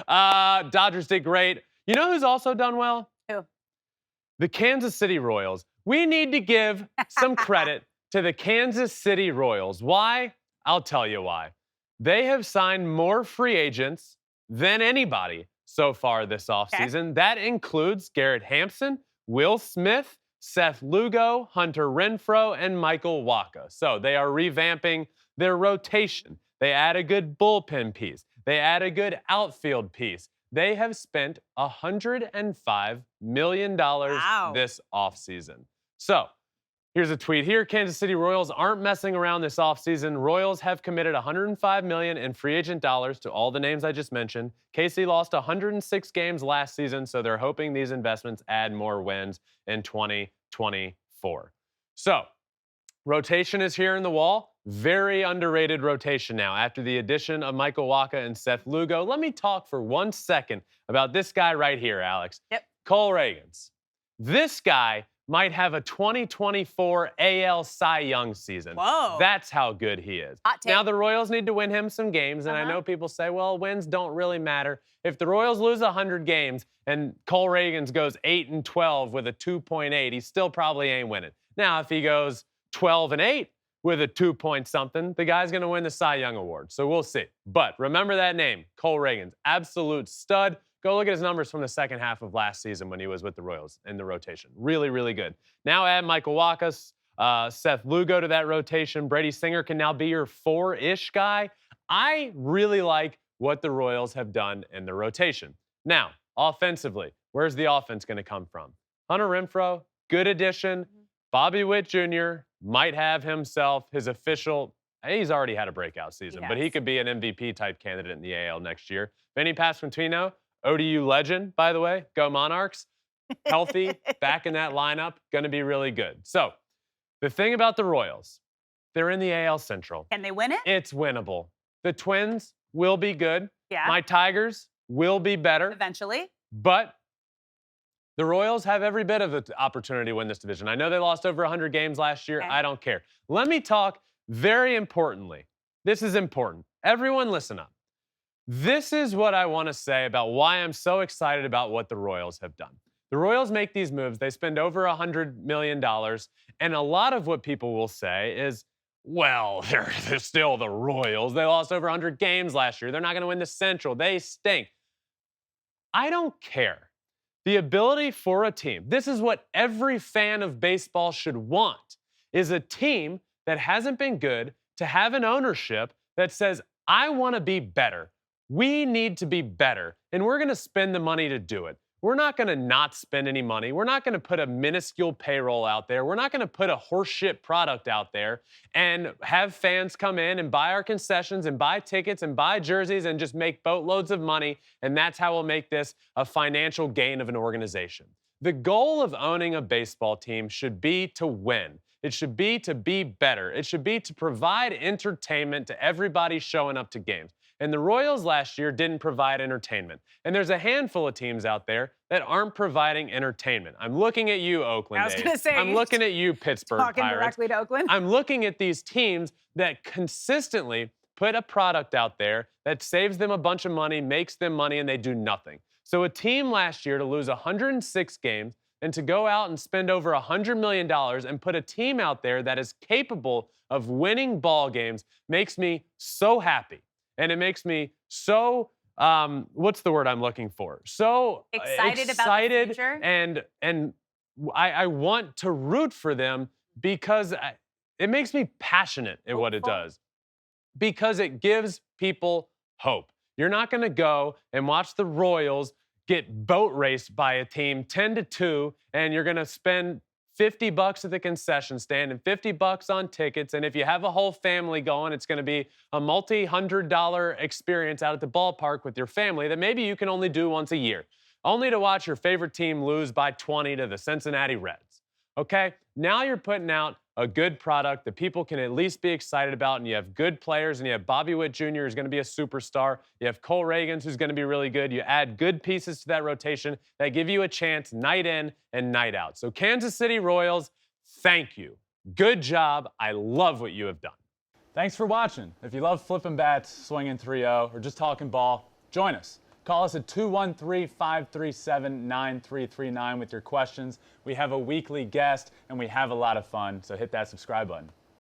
Dodgers did great. You know who's also done well? Who? The Kansas City Royals. We need to give some credit to the Kansas City Royals. Why? I'll tell you why. They have signed more free agents than anybody so far this offseason. Okay. That includes Garrett Hampson, Will Smith, Seth Lugo, Hunter Renfroe, and Michael Wacha. So they are revamping their rotation. They add a good bullpen piece. They add a good outfield piece. They have spent $105 million this offseason. So here's a tweet here. Kansas City Royals aren't messing around this offseason. Royals have committed $105 million in free agent dollars to all the names I just mentioned. KC lost 106 games last season, so they're hoping these investments add more wins in 2024. So rotation is here in the wall. Very underrated rotation now. After the addition of Michael Wacha and Seth Lugo, let me talk for 1 second about this guy right here, Alex. Yep. Cole Ragans. This guy might have a 2024 AL Cy Young season. Whoa. That's how good he is. Hot take. Now, the Royals need to win him some games, and I know people say, well, wins don't really matter. If the Royals lose 100 games and Cole Ragans goes 8-12 with a 2.8, he still probably ain't winning. Now, if he goes 12-8 with a 2-point-something, the guy's going to win the Cy Young Award. So we'll see. But remember that name, Cole Ragans, absolute stud. Go look at his numbers from the second half of last season when he was with the Royals in the rotation. Really, really good. Now add Michael Wacha, Seth Lugo to that rotation. Brady Singer can now be your 4-ish guy. I really like what the Royals have done in the rotation. Now, offensively, where's the offense going to come from? Hunter Renfroe, good addition. Bobby Witt Jr. might have himself his official, he's already had a breakout season, but he could be an MVP-type candidate in the AL next year. Vinny Pasquantino, ODU legend, by the way. Go Monarchs. Healthy, back in that lineup, going to be really good. So the thing about the Royals, they're in the AL Central. Can they win it? It's winnable. The Twins will be good. Yeah. My Tigers will be better. Eventually. But the Royals have every bit of the opportunity to win this division. I know they lost over 100 games last year. I don't care. Let me talk very importantly. This is important. Everyone listen up. This is what I want to say about why I'm so excited about what the Royals have done. The Royals make these moves. They spend over $100 million. And a lot of what people will say is, well, they're still the Royals. They lost over 100 games last year. They're not going to win the Central. They stink. I don't care. The ability for a team, this is what every fan of baseball should want, is a team that hasn't been good to have an ownership that says, I want to be better. We need to be better, and we're going to spend the money to do it. We're not going to not spend any money. We're not going to put a minuscule payroll out there. We're not going to put a horseshit product out there and have fans come in and buy our concessions and buy tickets and buy jerseys and just make boatloads of money, and that's how we'll make this a financial gain of an organization. The goal of owning a baseball team should be to win. It should be to be better. It should be to provide entertainment to everybody showing up to games. And the Royals last year didn't provide entertainment. And there's a handful of teams out there that aren't providing entertainment. I'm looking at you, Oakland I was going to say. I'm looking at you, Pittsburgh Talking Pirates. directly to Oakland. I'm looking at these teams that consistently put a product out there that saves them a bunch of money, makes them money, and they do nothing. So a team last year to lose 106 games and to go out and spend over $100 million and put a team out there that is capable of winning ball games makes me so happy. And it makes me so, what's the word I'm looking for? So excited about the future. And I want to root for them because it makes me passionate at what it does. Because it gives people hope. You're not going to go and watch the Royals get boat raced by a team 10-2, and you're going to spend $50 at the concession stand and $50 on tickets. And if you have a whole family going, it's going to be a multi-$100 experience out at the ballpark with your family that maybe you can only do once a year, only to watch your favorite team lose by 20 to the Cincinnati Reds. Okay? Now you're putting out a good product that people can at least be excited about, and you have good players, and you have Bobby Witt Jr. who's going to be a superstar. You have Cole Ragans who's going to be really good. You add good pieces to that rotation that give you a chance night in and night out. So Kansas City Royals, thank you. Good job. I love what you have done. Thanks for watching. If you love flipping bats, swinging 3-0, or just talking ball, join us. Call us at 213-537-9339 with your questions. We have a weekly guest, and we have a lot of fun, so hit that subscribe button.